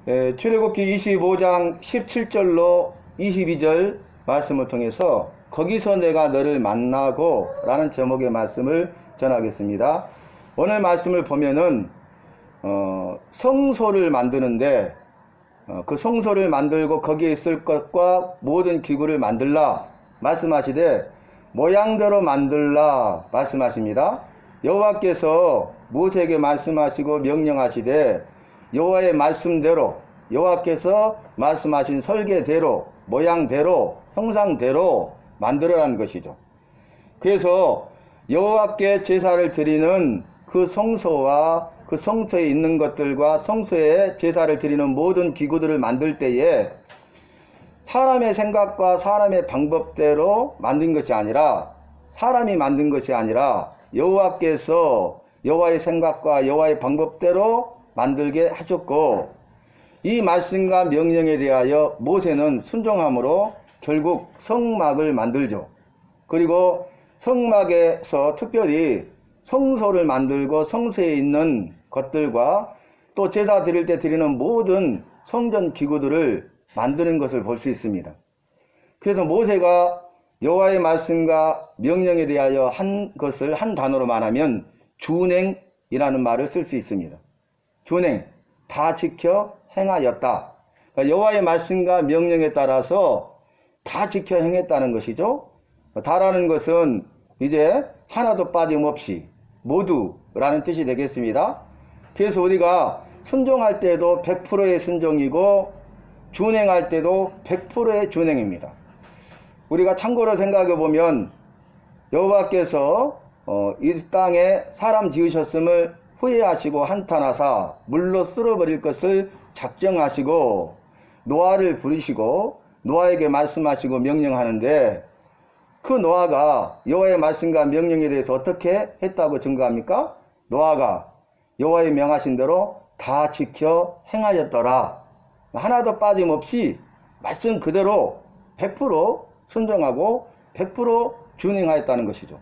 출애굽기 25장 17절로 22절 말씀을 통해서 거기서 내가 너를 만나고 라는 제목의 말씀을 전하겠습니다. 오늘 말씀을 보면은 성소를 만드는데 그 성소를 만들고 거기에 있을 것과 모든 기구를 만들라 말씀하시되 모양대로 만들라 말씀하십니다. 여호와께서 모세에게 말씀하시고 명령하시되 여호와의 말씀대로 여호와께서 말씀하신 설계대로 모양대로 형상대로 만들어라는 것이죠. 그래서 여호와께 제사를 드리는 그 성소와 그 성소에 있는 것들과 성소에 제사를 드리는 모든 기구들을 만들 때에 사람의 생각과 사람의 방법대로 만든 것이 아니라 사람이 만든 것이 아니라 여호와께서 여호와의 생각과 여호와의 방법대로 만들게 하셨고, 이 말씀과 명령에 대하여 모세는 순종함으로 결국 성막을 만들죠. 그리고 성막에서 특별히 성소를 만들고 성소에 있는 것들과 또 제사 드릴 때 드리는 모든 성전 기구들을 만드는 것을 볼 수 있습니다. 그래서 모세가 여호와의 말씀과 명령에 대하여 한 것을 한 단어로 말하면 준행이라는 말을 쓸 수 있습니다. 준행, 다 지켜 행하였다. 그러니까 여호와의 말씀과 명령에 따라서 다 지켜 행했다는 것이죠. 다라는 것은 이제 하나도 빠짐없이 모두라는 뜻이 되겠습니다. 그래서 우리가 순종할 때도 100%의 순종이고 준행할 때도 100%의 준행입니다. 우리가 참고로 생각해 보면 여호와께서 이 땅에 사람 지으셨음을 후회하시고 한탄하사 물로 쓸어버릴 것을 작정하시고 노아를 부르시고 노아에게 말씀하시고 명령하는데, 그 노아가 여호와의 말씀과 명령에 대해서 어떻게 했다고 증거합니까? 노아가 여호와의 명하신 대로 다 지켜 행하였더라. 하나도 빠짐없이 말씀 그대로 100% 순종하고 100% 준행하였다는 것이죠.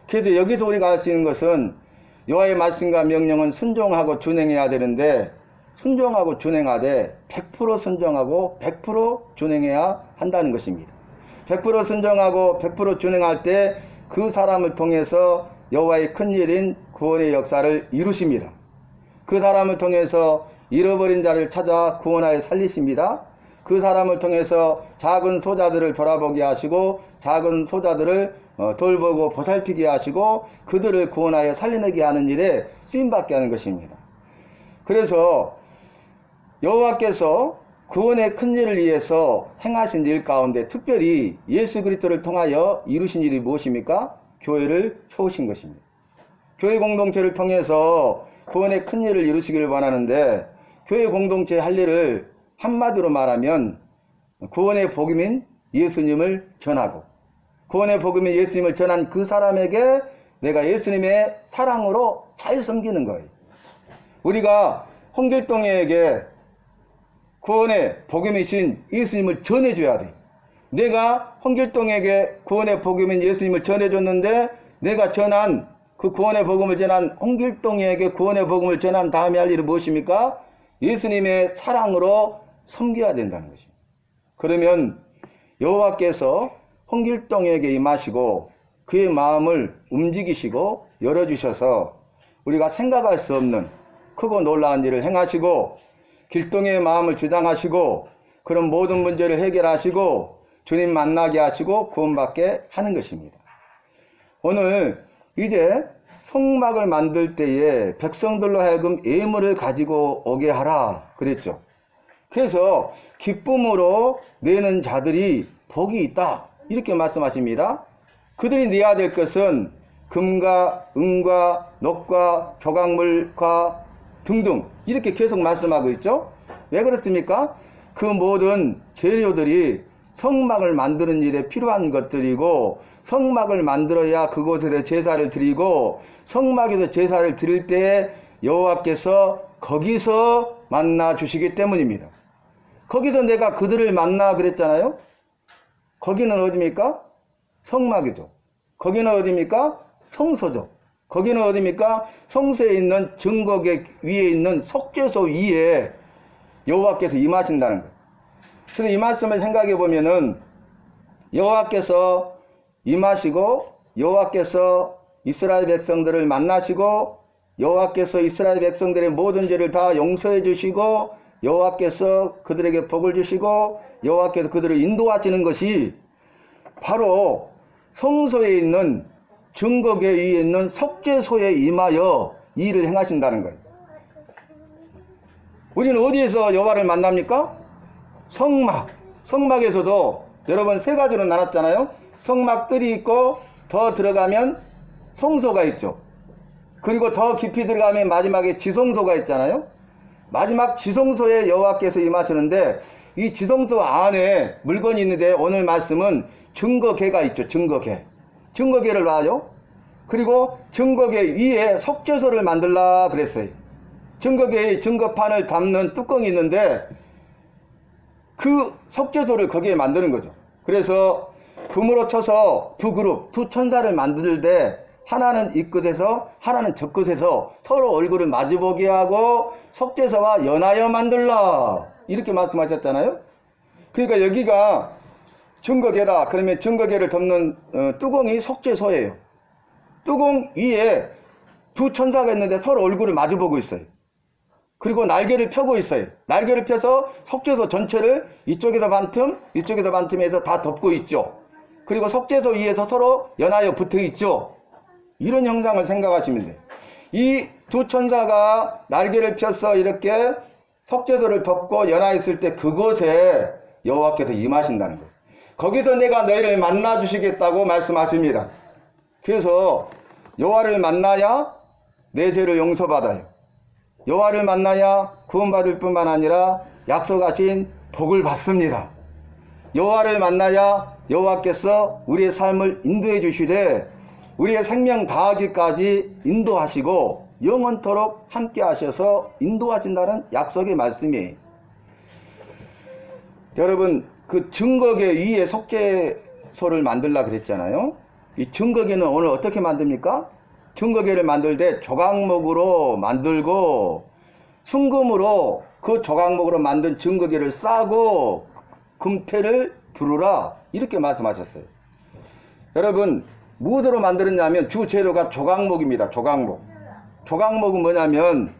그래서 여기서 우리가 알 수 있는 것은 여호와의 말씀과 명령은 순종하고 준행해야 되는데, 순종하고 준행하되 100% 순종하고 100% 준행해야 한다는 것입니다. 100% 순종하고 100% 준행할 때 그 사람을 통해서 여호와의 큰일인 구원의 역사를 이루십니다. 그 사람을 통해서 잃어버린 자를 찾아 구원하여 살리십니다. 그 사람을 통해서 작은 소자들을 돌아보게 하시고 작은 소자들을 돌보고 보살피게 하시고 그들을 구원하여 살려내게 하는 일에 쓰임받게 하는 것입니다. 그래서 여호와께서 구원의 큰 일을 위해서 행하신 일 가운데 특별히 예수 그리스도를 통하여 이루신 일이 무엇입니까? 교회를 세우신 것입니다. 교회 공동체를 통해서 구원의 큰 일을 이루시기를 원하는데, 교회 공동체 할 일을 한마디로 말하면 구원의 복음인 예수님을 전하고, 구원의 복음인 예수님을 전한 그 사람에게 내가 예수님의 사랑으로 잘 섬기는 거예요. 우리가 홍길동에게 구원의 복음이신 예수님을 전해줘야 돼. 내가 홍길동에게 구원의 복음인 예수님을 전해줬는데, 내가 전한 그 구원의 복음을 전한 홍길동에게 구원의 복음을 전한 다음에 할 일은 무엇입니까? 예수님의 사랑으로 섬겨야 된다는 것입니다. 그러면 여호와께서 홍길동에게 임하시고 그의 마음을 움직이시고 열어주셔서 우리가 생각할 수 없는 크고 놀라운 일을 행하시고 길동의 마음을 주장하시고 그런 모든 문제를 해결하시고 주님 만나게 하시고 구원받게 하는 것입니다. 오늘 이제 성막을 만들 때에 백성들로 하여금 예물을 가지고 오게 하라 그랬죠. 그래서 기쁨으로 내는 자들이 복이 있다 이렇게 말씀하십니다. 그들이 내야 될 것은 금과 은과 녹과 조각물과 등등 이렇게 계속 말씀하고 있죠. 왜 그렇습니까? 그 모든 재료들이 성막을 만드는 일에 필요한 것들이고, 성막을 만들어야 그곳에서 제사를 드리고, 성막에서 제사를 드릴 때 여호와께서 거기서 만나 주시기 때문입니다. 거기서 내가 그들을 만나 그랬잖아요. 거기는 어디입니까? 성막이죠. 거기는 어디입니까? 성소죠. 거기는 어디입니까? 성소에 있는 증거궤 위에 있는 속죄소 위에 여호와께서 임하신다는 거예요. 그래서 이 말씀을 생각해 보면은 여호와께서 임하시고 여호와께서 이스라엘 백성들을 만나시고 여호와께서 이스라엘 백성들의 모든 죄를 다 용서해 주시고 여호와께서 그들에게 복을 주시고 여호와께서 그들을 인도하시는 것이 바로 성소에 있는 증거궤 위에 있는 속죄소에 임하여 이 일을 행하신다는 거예요. 우리는 어디에서 여호와를 만납니까? 성막. 성막에서도 여러분 세 가지로 나눴잖아요. 성막들이 있고 더 들어가면 성소가 있죠. 그리고 더 깊이 들어가면 마지막에 지성소가 있잖아요. 마지막 지성소에 여호와께서 임하시는데 이 지성소 안에 물건이 있는데 오늘 말씀은 증거궤가 있죠. 증거궤. 증거궤를 놔요. 그리고 증거궤 위에 속죄소를 만들라 그랬어요. 증거궤의 증거판을 담는 뚜껑이 있는데 그 속죄소를 거기에 만드는 거죠. 그래서 금으로 쳐서 두 그룹, 두 천사를 만들 때 하나는 이 끝에서 하나는 저 끝에서 서로 얼굴을 마주보게 하고 속죄소와 연하여 만들라 이렇게 말씀하셨잖아요. 그러니까 여기가 증거궤다. 그러면 증거궤를 덮는 뚜껑이 속죄소예요. 뚜껑 위에 두 천사가 있는데 서로 얼굴을 마주보고 있어요. 그리고 날개를 펴고 있어요. 날개를 펴서 속죄소 전체를 이쪽에서 반틈, 이쪽에서 반틈에서 다 덮고 있죠. 그리고 속죄소 위에서 서로 연하여 붙어 있죠. 이런 형상을 생각하시면 돼요. 이 두 천사가 날개를 펴서 이렇게 속죄소를 덮고 연하였을 때 그곳에 여호와께서 임하신다는 거예요. 거기서 내가 너희를 만나 주시겠다고 말씀하십니다. 그래서 여호와를 만나야 내 죄를 용서받아요. 여호와를 만나야 구원받을 뿐만 아니라 약속하신 복을 받습니다. 여호와를 만나야 여호와께서 우리의 삶을 인도해 주시되 우리의 생명 다하기까지 인도하시고 영원토록 함께 하셔서 인도하신다는 약속의 말씀이에요. 여러분 그 증거궤 위에 속죄소를 만들라 그랬잖아요. 이 증거궤는 오늘 어떻게 만듭니까? 증거궤를 만들 때 조각목으로 만들고 순금으로 그 조각목으로 만든 증거궤를 싸고 금태를 두르라 이렇게 말씀하셨어요. 여러분 무엇으로 만들었냐면 주 재료가 조각목입니다. 조각목. 조각목은 뭐냐면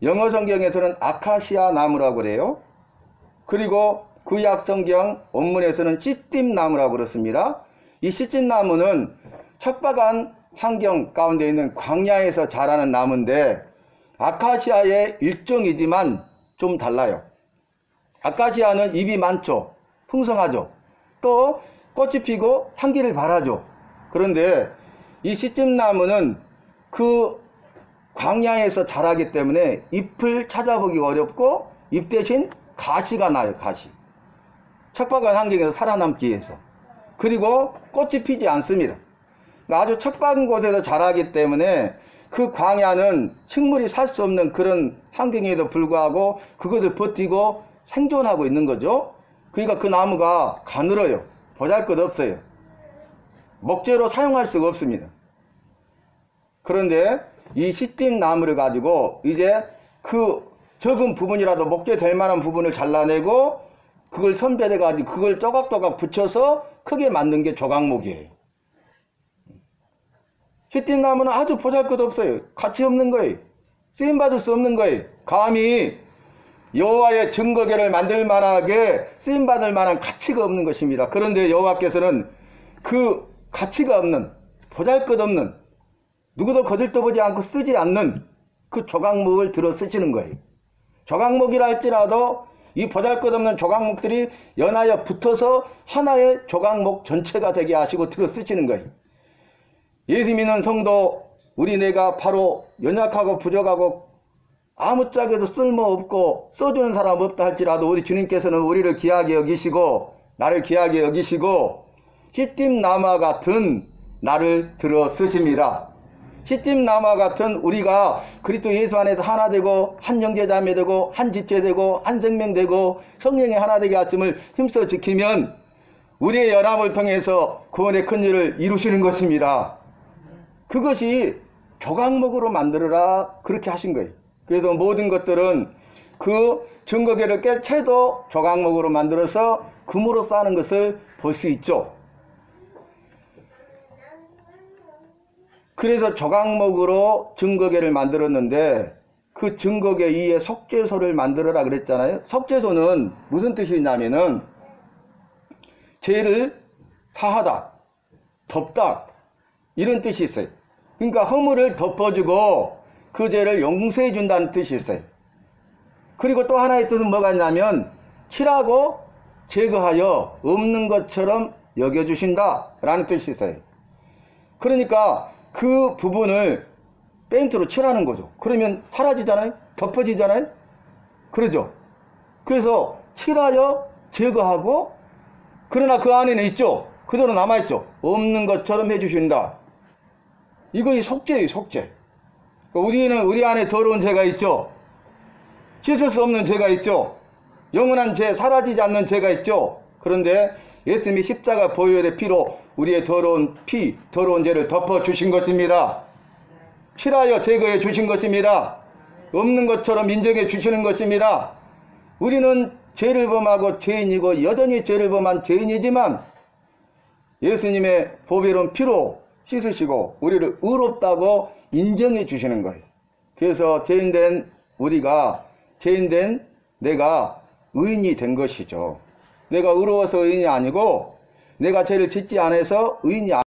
영어 성경에서는 아카시아 나무라고 그래요. 그리고 구약 성경 원문에서는 시띠 나무라고 그렇습니다. 이 시띠 나무는 척박한 환경 가운데 있는 광야에서 자라는 나무인데 아카시아의 일종이지만 좀 달라요. 아카시아는 잎이 많죠. 풍성하죠. 또 꽃이 피고 향기를 발하죠. 그런데 이 시집나무는 그 광야에서 자라기 때문에 잎을 찾아보기 어렵고 잎 대신 가시가 나요. 가시. 척박한 환경에서 살아남기 위해서. 그리고 꽃이 피지 않습니다. 아주 척박한 곳에서 자라기 때문에 그 광야는 식물이 살 수 없는 그런 환경에도 불구하고 그것을 버티고 생존하고 있는 거죠. 그러니까 그 나무가 가늘어요. 보잘것없어요. 목재로 사용할 수가 없습니다. 그런데 이 시띠 나무를 가지고 이제 그 적은 부분이라도 목재 될 만한 부분을 잘라내고 그걸 선별해 가지고 그걸 조각조각 붙여서 크게 만든 게 조각목이에요. 시띠 나무는 아주 보잘것없어요. 가치 없는 거예요. 쓰임받을 수 없는 거예요. 감히 여호와의 증거궤를 만들 만하게 쓰임받을 만한 가치가 없는 것입니다. 그런데 여호와께서는 그 가치가 없는 보잘것없는 누구도 거들떠보지 않고 쓰지 않는 그 조각목을 들어 쓰시는 거예요. 조각목이라 할지라도 이 보잘것없는 조각목들이 연하여 붙어서 하나의 조각목 전체가 되게 하시고 들어 쓰시는 거예요. 예수 믿는 성도 우리네가 바로 연약하고 부족하고 아무짝에도 쓸모없고 써주는 사람 없다 할지라도 우리 주님께서는 우리를 귀하게 여기시고 나를 귀하게 여기시고 시띠 나무 같은 나를 들어 쓰십니다. 시띠 나무 같은 우리가 그리스도 예수 안에서 하나 되고 한 형제자매 되고 한 지체 되고 한 생명 되고 성령의 하나 되게 하심을 힘써 지키면 우리의 연합을 통해서 구원의 큰 일을 이루시는 것입니다. 그것이 조각목으로 만들어라 그렇게 하신 거예요. 그래서 모든 것들은 그 증거계를 깰 채도 조각목으로 만들어서 금으로 싸는 것을 볼 수 있죠. 그래서 조각목으로 증거계를 만들었는데 그 증거계 위에 속죄소를 만들어라 그랬잖아요. 속죄소는 무슨 뜻이 있냐면은 죄를 사하다, 덮다 이런 뜻이 있어요. 그러니까 허물을 덮어주고 그 죄를 용서해 준다는 뜻이 있어요. 그리고 또 하나의 뜻은 뭐가 있냐면 칠하고 제거하여 없는 것처럼 여겨주신다 라는 뜻이 있어요. 그러니까 그 부분을 페인트로 칠하는 거죠. 그러면 사라지잖아요. 덮어지잖아요. 그러죠. 그래서 칠하여 제거하고 그러나 그 안에는 있죠. 그대로 남아있죠. 없는 것처럼 해주신다. 이것이 속죄예요. 속죄. 우리는 우리 안에 더러운 죄가 있죠. 씻을 수 없는 죄가 있죠. 영원한 죄, 사라지지 않는 죄가 있죠. 그런데 예수님이 십자가 보혈의 피로 우리의 더러운 피, 더러운 죄를 덮어주신 것입니다. 칠하여 제거해 주신 것입니다. 없는 것처럼 인정해 주시는 것입니다. 우리는 죄를 범하고 죄인이고 여전히 죄를 범한 죄인이지만 예수님의 보배로운 피로 씻으시고 우리를 의롭다고 인정해 주시는 거예요. 그래서 죄인된 우리가, 죄인된 내가 의인이 된 것이죠. 내가 의로워서 의인이 아니고 내가 죄를 짓지 않아서 의인이